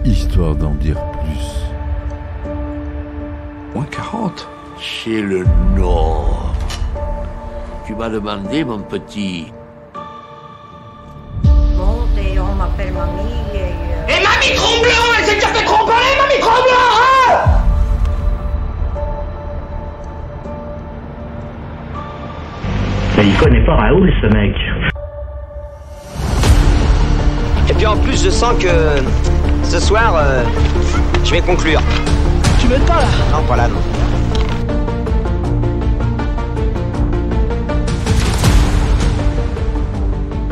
Histoire d'en dire plus. Moins 40. C'est le Nord. Tu m'as demandé, mon petit. Bon, et on m'appelle mamie Et mamie Tromblon, elle s'est déjà fait tromper, mamie Tromblon, hein! Mais il connaît pas Raoul, ce mec. Et puis en plus, je sens que ce soir, je vais conclure. Tu m'aides pas là? Non, pas là, non.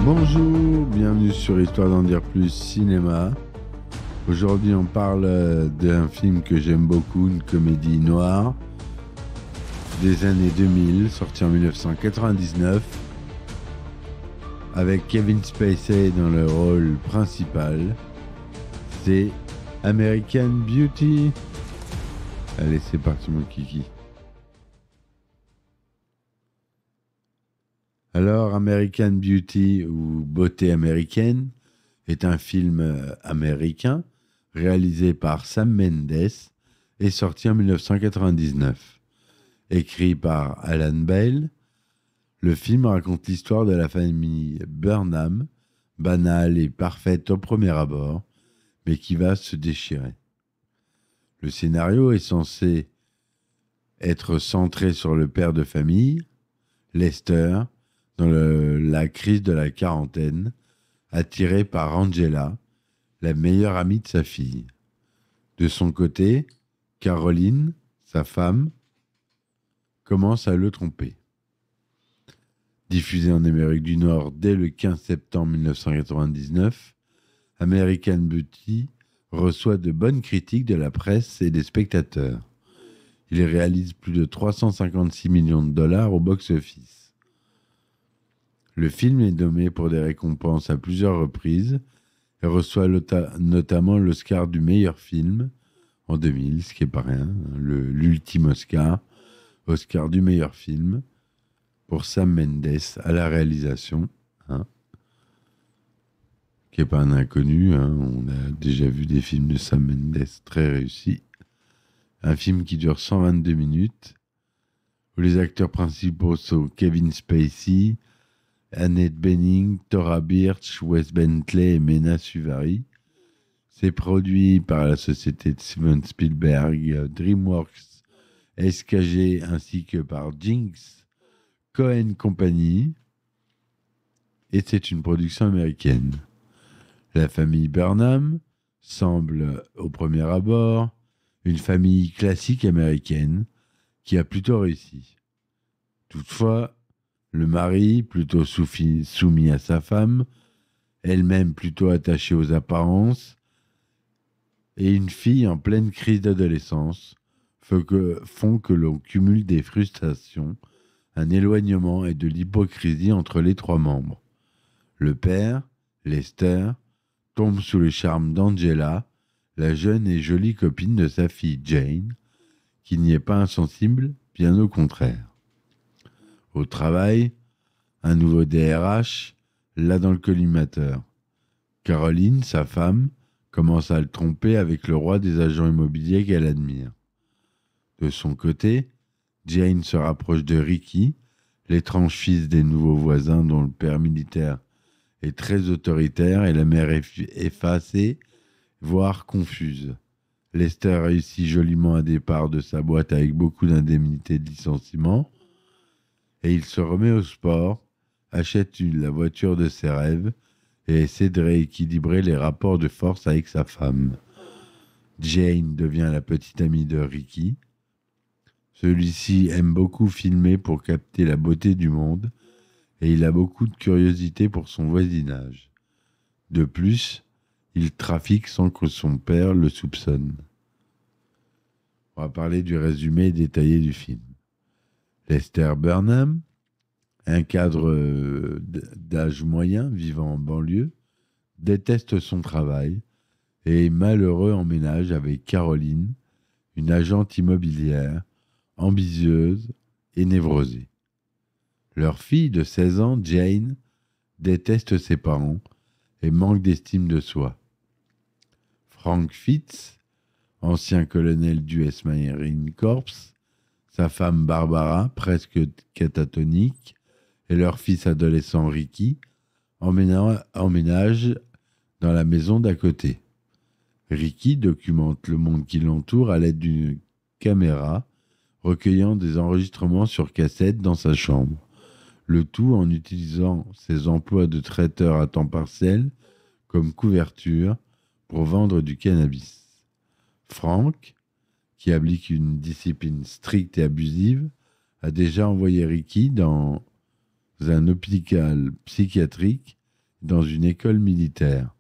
Bonjour, bienvenue sur Histoire d'en dire plus cinéma. Aujourd'hui, on parle d'un film que j'aime beaucoup, une comédie noire des années 2000, sorti en 1999, avec Kevin Spacey dans le rôle principal. C'est American Beauty. Allez, c'est parti, mon kiki. Alors, American Beauty ou Beauté américaine est un film américain réalisé par Sam Mendes et sorti en 1999. Écrit par Alan Bale, le film raconte l'histoire de la famille Burnham, banale et parfaite au premier abord, mais qui va se déchirer. Le scénario est censé être centré sur le père de famille, Lester, dans la crise de la quarantaine, attiré par Angela, la meilleure amie de sa fille. De son côté, Caroline, sa femme, commence à le tromper. Diffusé en Amérique du Nord dès le 15 septembre 1999, American Beauty reçoit de bonnes critiques de la presse et des spectateurs. Il réalise plus de 356 millions de dollars au box-office. Le film est nommé pour des récompenses à plusieurs reprises et reçoit notamment l'Oscar du meilleur film en 2000, ce qui n'est pas rien, l'ultime Oscar du meilleur film pour Sam Mendes à la réalisation, qui n'est pas un inconnu, on a déjà vu des films de Sam Mendes très réussis. Un film qui dure 122 minutes, où les acteurs principaux sont Kevin Spacey, Annette Bening, Thora Birch, Wes Bentley et Mena Suvari. C'est produit par la société de Steven Spielberg, DreamWorks, SKG ainsi que par Jinx Cohen Company. Et c'est une production américaine. La famille Burnham semble, au premier abord, une famille classique américaine qui a plutôt réussi. Toutefois, le mari, plutôt soumis à sa femme, elle-même plutôt attachée aux apparences, et une fille en pleine crise d'adolescence font que l'on cumule des frustrations, un éloignement et de l'hypocrisie entre les trois membres. Le père, Lester, tombe sous le charme d'Angela, la jeune et jolie copine de sa fille Jane, qui n'y est pas insensible, bien au contraire. Au travail, un nouveau DRH l'a dans le collimateur. Caroline, sa femme, commence à le tromper avec le roi des agents immobiliers qu'elle admire. De son côté, Jane se rapproche de Ricky, l'étrange fils des nouveaux voisins dont le père militaire est très autoritaire et la mère effacée, voire confuse. Lester réussit joliment un départ de sa boîte avec beaucoup d'indemnités de licenciement et il se remet au sport, achète la voiture de ses rêves et essaie de rééquilibrer les rapports de force avec sa femme. Jane devient la petite amie de Ricky. Celui-ci aime beaucoup filmer pour capter la beauté du monde et il a beaucoup de curiosité pour son voisinage. De plus, il trafique sans que son père le soupçonne. On va parler du résumé détaillé du film. Lester Burnham, un cadre d'âge moyen vivant en banlieue, déteste son travail et est malheureux en ménage avec Caroline, une agente immobilière, ambitieuse et névrosée. Leur fille de 16 ans, Jane, déteste ses parents et manque d'estime de soi. Frank Fitz, ancien colonel du US Marine Corps, sa femme Barbara, presque catatonique, et leur fils adolescent Ricky emménagent dans la maison d'à côté. Ricky documente le monde qui l'entoure à l'aide d'une caméra, recueillant des enregistrements sur cassette dans sa chambre. Le tout en utilisant ses emplois de traiteur à temps partiel comme couverture pour vendre du cannabis. Frank, qui applique une discipline stricte et abusive, a déjà envoyé Ricky dans un hôpital psychiatrique, dans une école militaire.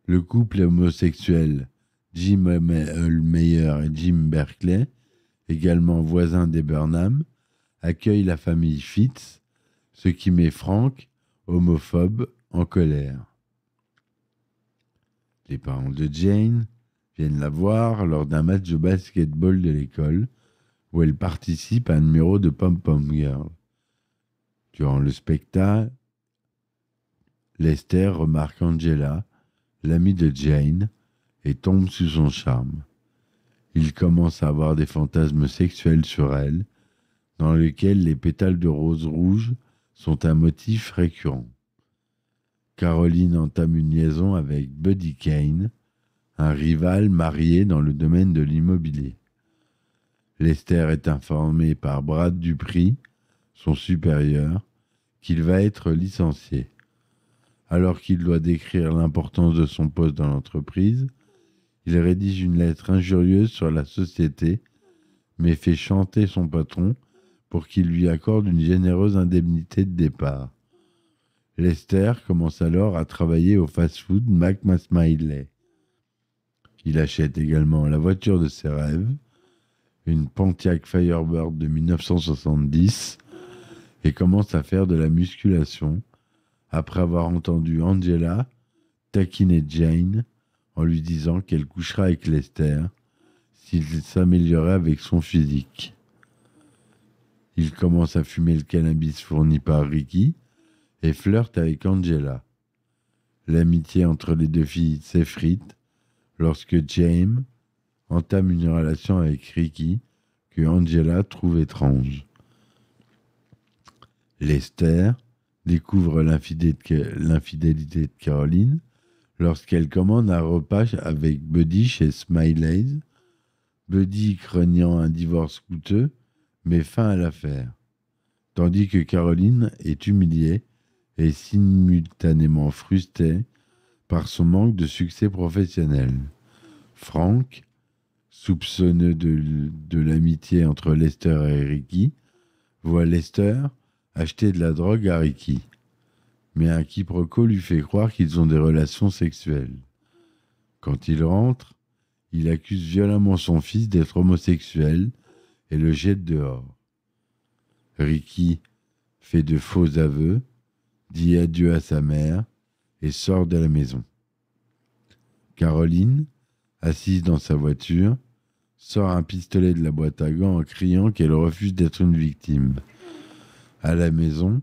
Le couple homosexuel Jim Meyer et Jim Berkeley, également voisins des Burnham, accueille la famille Fitz, ce qui met Frank, homophobe, en colère. Les parents de Jane viennent la voir lors d'un match de basketball de l'école, où elle participe à un numéro de Pom Pom Girl. Durant le spectacle, Lester remarque Angela, l'amie de Jane, et tombe sous son charme. Il commence à avoir des fantasmes sexuels sur elle, dans lesquels les pétales de rose rouge sont un motif récurrent. Caroline entame une liaison avec Buddy Kane, un rival marié dans le domaine de l'immobilier. Lester est informé par Brad Dupree, son supérieur, qu'il va être licencié. Alors qu'il doit décrire l'importance de son poste dans l'entreprise, il rédige une lettre injurieuse sur la société, mais fait chanter son patron pour qu'il lui accorde une généreuse indemnité de départ. Lester commence alors à travailler au fast-food McSmiley. Il achète également la voiture de ses rêves, une Pontiac Firebird de 1970, et commence à faire de la musculation après avoir entendu Angela taquiner Jane en lui disant qu'elle couchera avec Lester s'il s'améliorait avec son physique. Il commence à fumer le cannabis fourni par Ricky et flirte avec Angela. L'amitié entre les deux filles s'effrite lorsque James entame une relation avec Ricky que Angela trouve étrange. Lester découvre l'infidélité de Caroline lorsqu'elle commande un repas avec Buddy chez Smiley's. Buddy, craignant un divorce coûteux, met fin à l'affaire, tandis que Caroline est humiliée et simultanément frustrée par son manque de succès professionnel. Frank, soupçonneux de l'amitié entre Lester et Ricky, voit Lester acheter de la drogue à Ricky, mais un quiproquo lui fait croire qu'ils ont des relations sexuelles. Quand il rentre, il accuse violemment son fils d'être homosexuel et le jette dehors. Ricky fait de faux aveux, dit adieu à sa mère et sort de la maison. Caroline, assise dans sa voiture, sort un pistolet de la boîte à gants en criant qu'elle refuse d'être une victime. À la maison,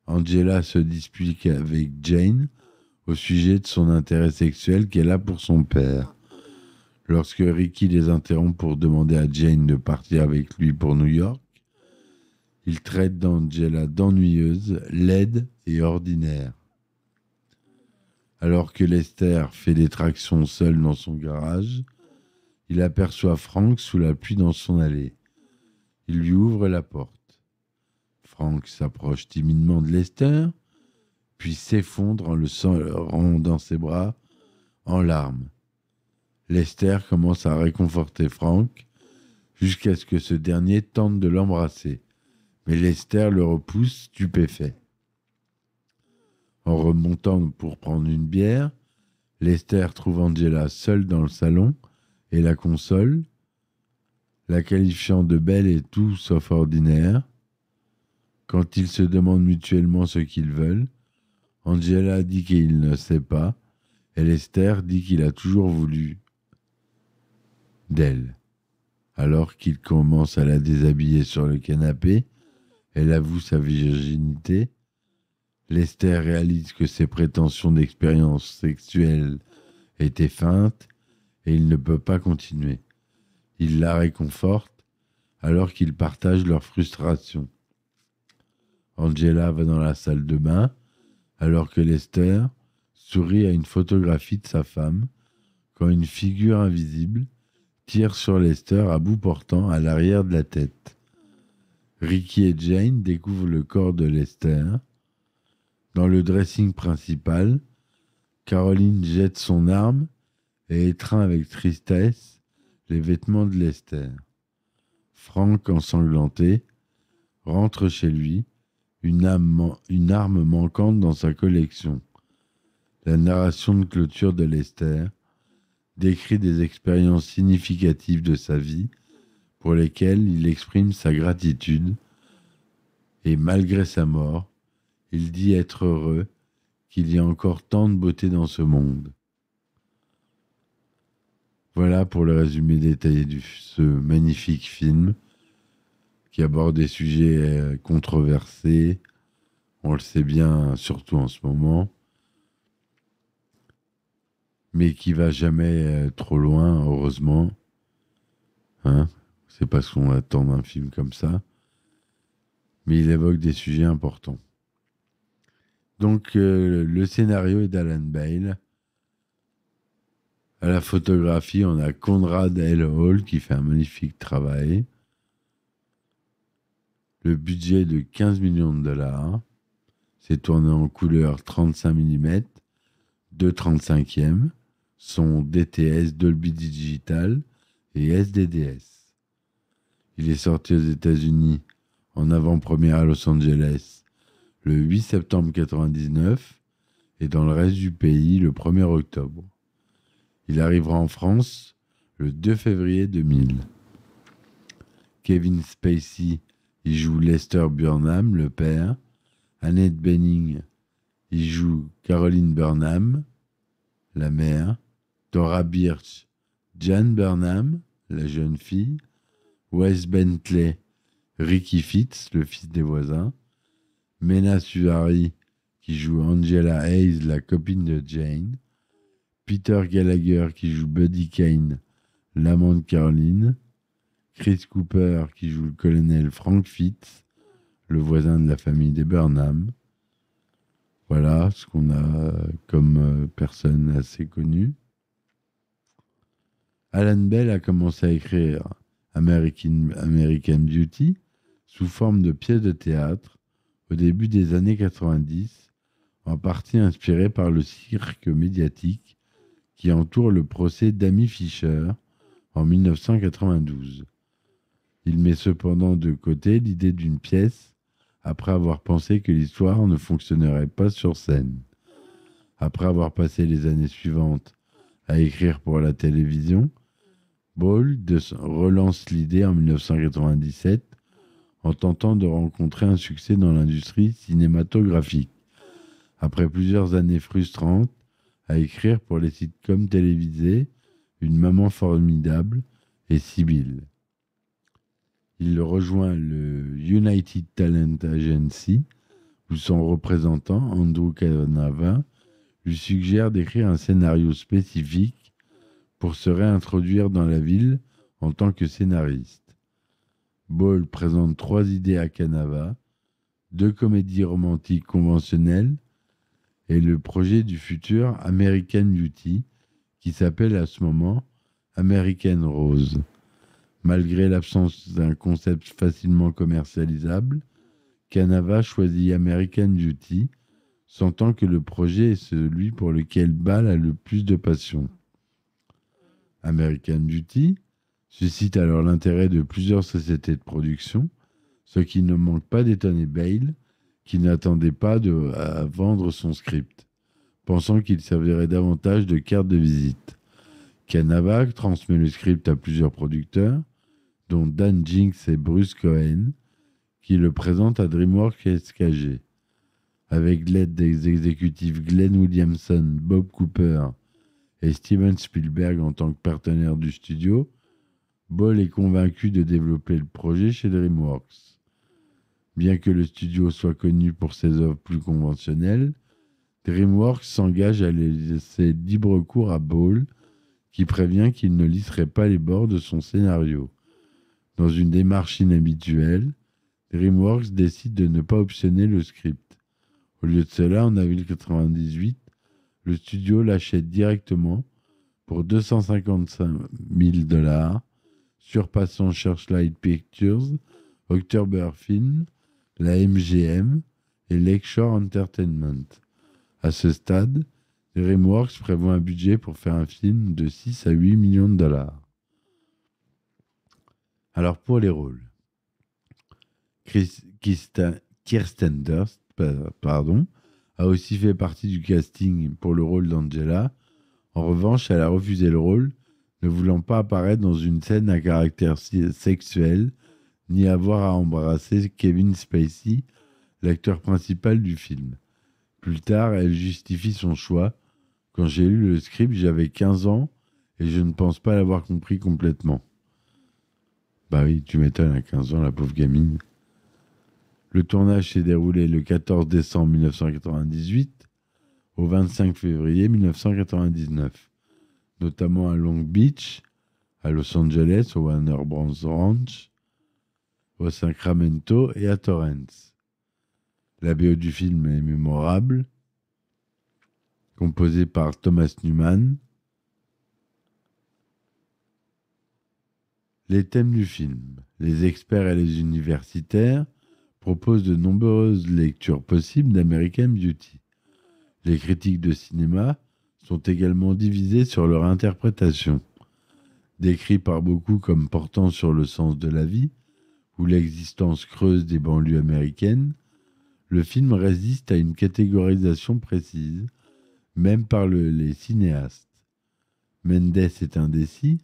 Angela se dispute avec Jane au sujet de son intérêt sexuel qu'elle a pour son père. Lorsque Ricky les interrompt pour demander à Jane de partir avec lui pour New York, il traite d'Angela d'ennuyeuse, laide et ordinaire. Alors que Lester fait des tractions seul dans son garage, il aperçoit Frank sous la pluie dans son allée. Il lui ouvre la porte. Frank s'approche timidement de Lester, puis s'effondre en le serrant dans ses bras, en larmes. Lester commence à réconforter Frank, jusqu'à ce que ce dernier tente de l'embrasser. Mais Lester le repousse, stupéfait. En remontant pour prendre une bière, Lester trouve Angela seule dans le salon et la console, la qualifiant de belle et tout sauf ordinaire. Quand ils se demandent mutuellement ce qu'ils veulent, Angela dit qu'il ne sait pas et Lester dit qu'il a toujours voulu d'elle. Alors qu'il commence à la déshabiller sur le canapé, elle avoue sa virginité. Lester réalise que ses prétentions d'expérience sexuelle est éteinte et il ne peut pas continuer. Il la réconforte alors qu'ils partagent leur frustration. Angela va dans la salle de bain alors que Lester sourit à une photographie de sa femme quand une figure invisible tire sur Lester à bout portant à l'arrière de la tête. Ricky et Jane découvrent le corps de Lester. Dans le dressing principal, Caroline jette son arme et étreint avec tristesse les vêtements de Lester. Frank, ensanglanté, rentre chez lui, une arme manquante dans sa collection. La narration de clôture de Lester décrit des expériences significatives de sa vie pour lesquelles il exprime sa gratitude et malgré sa mort, il dit être heureux qu'il y a encore tant de beauté dans ce monde. Voilà pour le résumé détaillé de ce magnifique film qui aborde des sujets controversés, on le sait bien, surtout en ce moment, mais qui va jamais trop loin, heureusement. Hein, c'est pas ce qu'on attend d'un film comme ça, mais il évoque des sujets importants. Donc, le scénario est d'Alan Bale. À la photographie, on a Conrad L. Hall qui fait un magnifique travail. Le budget de 15 millions de $. C'est tourné en couleur 35 mm, 2/35e, son DTS Dolby Digital et SDDS. Il est sorti aux États-Unis en avant-première à Los Angeles le 8 septembre 1999 et dans le reste du pays le 1er octobre. Il arrivera en France le 2 février 2000. Kevin Spacey y joue Lester Burnham, le père. Annette Bening y joue Caroline Burnham, la mère. Dora Birch, Jan Burnham, la jeune fille. Wes Bentley, Ricky Fitz, le fils des voisins. Mena Suvari, qui joue Angela Hayes, la copine de Jane. Peter Gallagher, qui joue Buddy Kane, l'amant de Caroline. Chris Cooper, qui joue le colonel Frank Fitz, le voisin de la famille des Burnham. Voilà ce qu'on a comme personne assez connue. Alan Bell a commencé à écrire American Beauty sous forme de pièce de théâtre au début des années 90, en partie inspiré par le cirque médiatique qui entoure le procès d'Amy Fisher en 1992. Il met cependant de côté l'idée d'une pièce après avoir pensé que l'histoire ne fonctionnerait pas sur scène. Après avoir passé les années suivantes à écrire pour la télévision, Ball relance l'idée en 1997 en tentant de rencontrer un succès dans l'industrie cinématographique. Après plusieurs années frustrantes à écrire pour les sitcoms télévisés Une maman formidable et Sibylle. Il rejoint le United Talent Agency où son représentant, Andrew Canava, lui suggère d'écrire un scénario spécifique pour se réintroduire dans la ville en tant que scénariste. Ball présente 3 idées à Canava, 2 comédies romantiques conventionnelles et le projet du futur American Beauty qui s'appelle à ce moment American Rose. Malgré l'absence d'un concept facilement commercialisable, Canava choisit American Beauty, sentant que le projet est celui pour lequel Ball a le plus de passion. American Beauty suscite alors l'intérêt de plusieurs sociétés de production, ce qui ne manque pas d'étonner Bale, qui n'attendait pas à vendre son script, pensant qu'il servirait davantage de carte de visite. Canava transmet le script à plusieurs producteurs, dont Dan Jinks et Bruce Cohen, qui le présentent à DreamWorks et SKG. Avec l'aide des exécutifs Glenn Williamson, Bob Cooper et Steven Spielberg en tant que partenaire du studio, Ball est convaincu de développer le projet chez DreamWorks. Bien que le studio soit connu pour ses œuvres plus conventionnelles, DreamWorks s'engage à laisser libre cours à Ball, qui prévient qu'il ne lisserait pas les bords de son scénario. Dans une démarche inhabituelle, DreamWorks décide de ne pas optionner le script. Au lieu de cela, en avril 1998, le studio l'achète directement pour $255 000, surpassant Searchlight Pictures, October Film, la MGM et Lakeshore Entertainment. À ce stade, DreamWorks prévoit un budget pour faire un film de 6 à 8 millions de dollars. Alors pour les rôles, Kirsten Dunst a aussi fait partie du casting pour le rôle d'Angela. En revanche, elle a refusé le rôle, ne voulant pas apparaître dans une scène à caractère sexuel, ni avoir à embrasser Kevin Spacey, l'acteur principal du film. Plus tard, elle justifie son choix. Quand j'ai lu le script, j'avais 15 ans et je ne pense pas l'avoir compris complètement. Bah oui, tu m'étonnes, à 15 ans, la pauvre gamine. Le tournage s'est déroulé le 14 décembre 1998 au 25 février 1999, notamment à Long Beach, à Los Angeles, au Warner Bros. Ranch, au Sacramento et à Torrance. La BO du film est mémorable, composée par Thomas Newman. Les thèmes du film. Les experts et les universitaires proposent de nombreuses lectures possibles d'American Beauty. Les critiques de cinéma sont également divisées sur leur interprétation. Décrit par beaucoup comme portant sur le sens de la vie ou l'existence creuse des banlieues américaines, le film résiste à une catégorisation précise, même par les cinéastes. Mendes est indécis,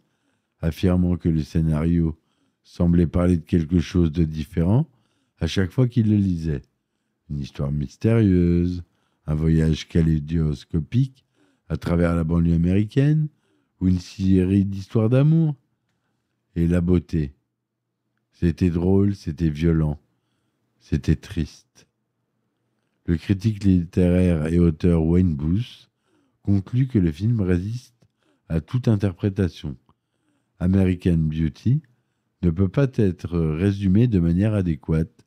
affirmant que le scénario semblait parler de quelque chose de différent à chaque fois qu'il le lisait. Une histoire mystérieuse, un voyage kaléidoscopique à travers la banlieue américaine, ou une série d'histoires d'amour. Et la beauté. C'était drôle, c'était violent, c'était triste. Le critique littéraire et auteur Wayne Booth conclut que le film résiste à toute interprétation. American Beauty ne peut pas être résumé de manière adéquate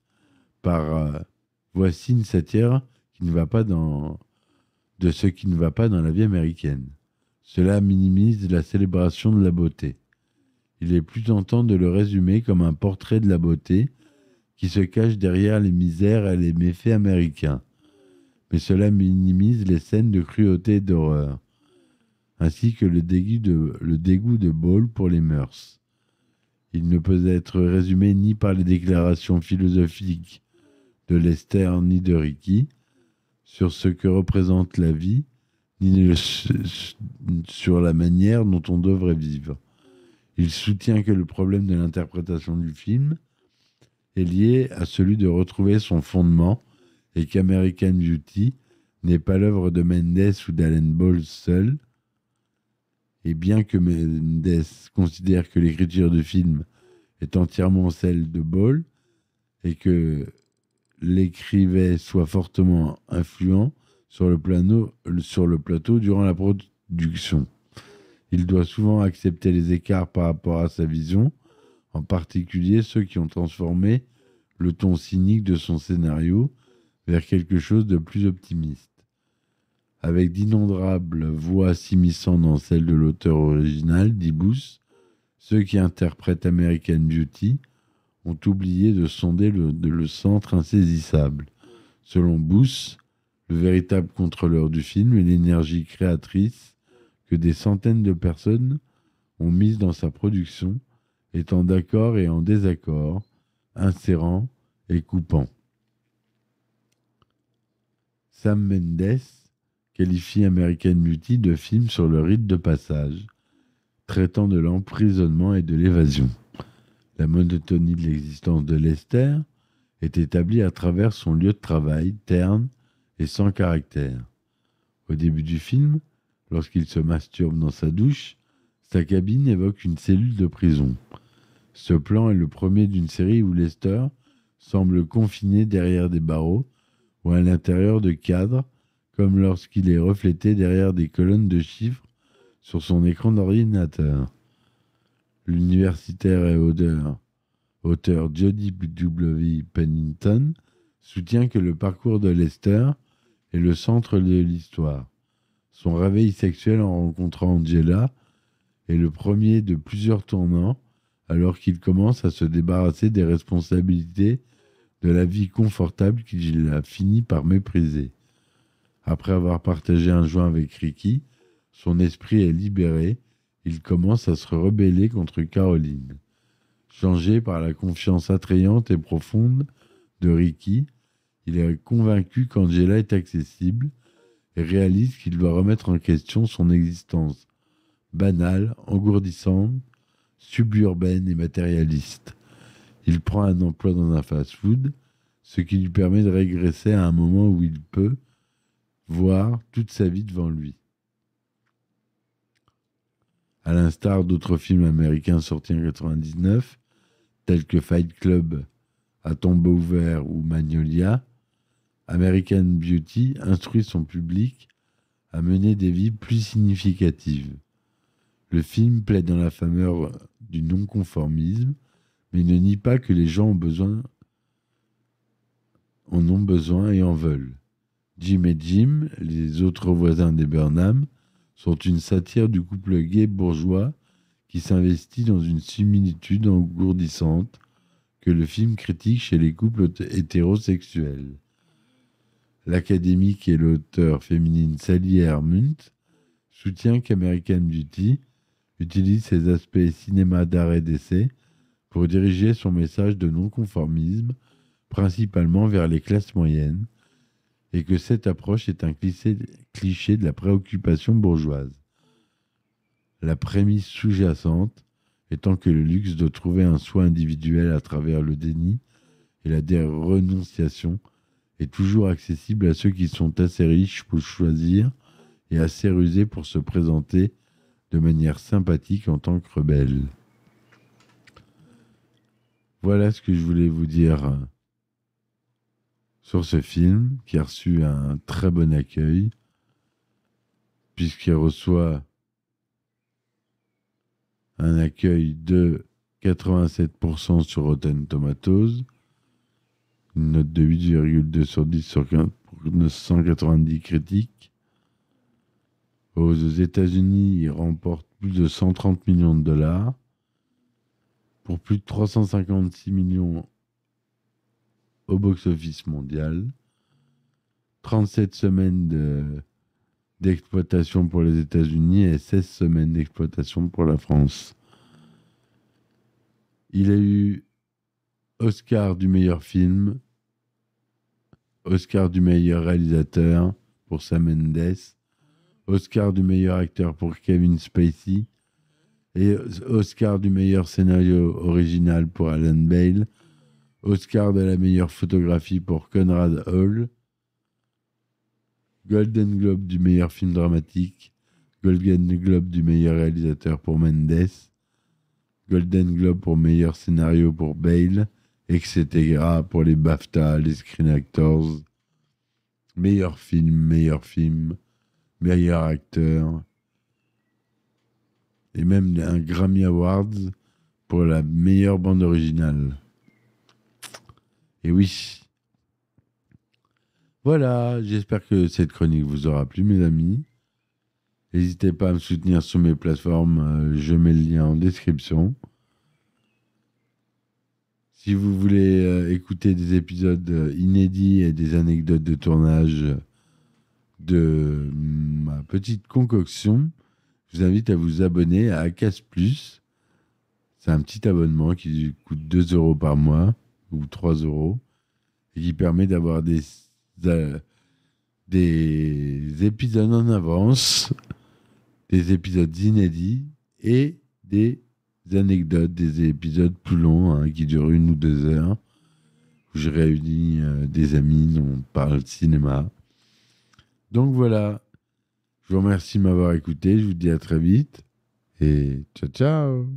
par voici une satire qui ne va pas de ce qui ne va pas dans la vie américaine. Cela minimise la célébration de la beauté. Il est plus tentant de le résumer comme un portrait de la beauté qui se cache derrière les misères et les méfaits américains. Mais cela minimise les scènes de cruauté et d'horreur, ainsi que le dégoût de Ball pour les mœurs. Il ne peut être résumé ni par les déclarations philosophiques de Lester ni de Ricky sur ce que représente la vie, ni sur la manière dont on devrait vivre. Il soutient que le problème de l'interprétation du film est lié à celui de retrouver son fondement et qu'American Beauty n'est pas l'œuvre de Mendes ou d'Alan Ball seul. Et bien que Mendes considère que l'écriture du film est entièrement celle de Ball et que l'écrivain soit fortement influent sur le plateau durant la production. Il doit souvent accepter les écarts par rapport à sa vision, en particulier ceux qui ont transformé le ton cynique de son scénario vers quelque chose de plus optimiste. Avec d'innombrables voix s'immisçant dans celle de l'auteur original, dit Booth, ceux qui interprètent American Beauty ont oublié de sonder le centre insaisissable. Selon Booth, le véritable contrôleur du film est l'énergie créatrice que des centaines de personnes ont mise dans sa production, étant d'accord et en désaccord, insérant et coupant. Sam Mendes qualifie American Beauty de film sur le rite de passage, traitant de l'emprisonnement et de l'évasion. La monotonie de l'existence de Lester est établie à travers son lieu de travail, terne et sans caractère. Au début du film, lorsqu'il se masturbe dans sa douche, sa cabine évoque une cellule de prison. Ce plan est le premier d'une série où Lester semble confiné derrière des barreaux ou à l'intérieur de cadres comme lorsqu'il est reflété derrière des colonnes de chiffres sur son écran d'ordinateur. L'universitaire et auteur Jodie W. Pennington soutient que le parcours de Lester est le centre de l'histoire. Son réveil sexuel en rencontrant Angela est le premier de plusieurs tournants alors qu'il commence à se débarrasser des responsabilités de la vie confortable qu'il a fini par mépriser. Après avoir partagé un joint avec Ricky, son esprit est libéré. Il commence à se rebeller contre Caroline. Changé par la confiance attrayante et profonde de Ricky, il est convaincu qu'Angela est accessible et réalise qu'il doit remettre en question son existence banale, engourdissante, suburbaine et matérialiste. Il prend un emploi dans un fast-food, ce qui lui permet de régresser à un moment où il peut voir toute sa vie devant lui. À l'instar d'autres films américains sortis en 1999, tels que Fight Club, À tombeau ouvert ou Magnolia, American Beauty instruit son public à mener des vies plus significatives. Le film plaide en la faveur du non-conformisme, mais ne nie pas que les gens en ont besoin et en veulent. Jim et Jim, les autres voisins des Burnham, sont une satire du couple gay bourgeois qui s'investit dans une similitude engourdissante que le film critique chez les couples hétérosexuels. L'académique et l'auteure féminine Sally Hermunt soutient qu'American Beauty utilise ses aspects cinéma d'art et d'essai pour diriger son message de non-conformisme, principalement vers les classes moyennes, et que cette approche est un cliché de la préoccupation bourgeoise. La prémisse sous-jacente étant que le luxe de trouver un soi individuel à travers le déni et la renonciation est toujours accessible à ceux qui sont assez riches pour choisir et assez rusés pour se présenter de manière sympathique en tant que rebelles. Voilà ce que je voulais vous dire sur ce film qui a reçu un très bon accueil puisqu'il reçoit un accueil de 87% sur Rotten Tomatoes, une note de 8,2 sur 10 sur 15 pour 990 critiques. Aux États-Unis, il remporte plus de 130 millions de dollars pour plus de 356 millions au box-office mondial, 37 semaines d'exploitation pour les États-Unis et 16 semaines d'exploitation pour la France. Il a eu Oscar du meilleur film, Oscar du meilleur réalisateur pour Sam Mendes, Oscar du meilleur acteur pour Kevin Spacey et Oscar du meilleur scénario original pour Alan Bale, Oscar de la meilleure photographie pour Conrad Hall, Golden Globe du meilleur film dramatique, Golden Globe du meilleur réalisateur pour Mendes, Golden Globe pour meilleur scénario pour Bale, etc. pour les BAFTA, les Screen Actors, meilleur film, meilleur acteur, et même un Grammy Awards pour la meilleure bande originale. Et oui. Voilà, j'espère que cette chronique vous aura plu, mes amis. N'hésitez pas à me soutenir sur mes plateformes, je mets le lien en description. Si vous voulez écouter des épisodes inédits et des anecdotes de tournage de ma petite concoction, je vous invite à vous abonner à Acast Plus. C'est un petit abonnement qui coûte 2 € par mois ou 3 € et qui permet d'avoir des épisodes en avance, des épisodes inédits et des anecdotes, des épisodes plus longs qui durent 1 ou 2 heures où je réunis des amis dont on parle cinéma. Donc voilà, je vous remercie de m'avoir écouté, je vous dis à très vite et ciao ciao.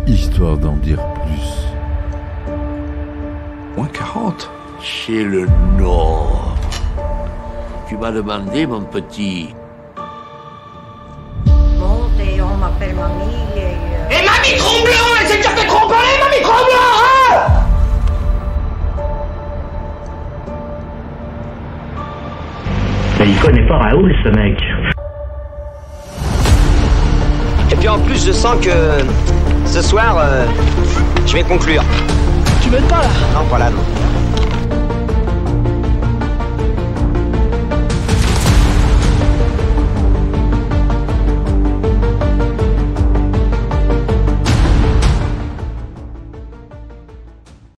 Histoire d'en dire plus. Moins 40. Chez le Nord, Tu m'as demandé, mon petit. Bon, et on m'appelle mamie. Et mamie Tremblant, elle s'est déjà fait tromper, mamie Tremblant, hein? Mais il connaît pas Raoul, ce mec. Et puis en plus, je sens que ce soir, je vais conclure. Tu m'aides pas là? Non, pas là, non.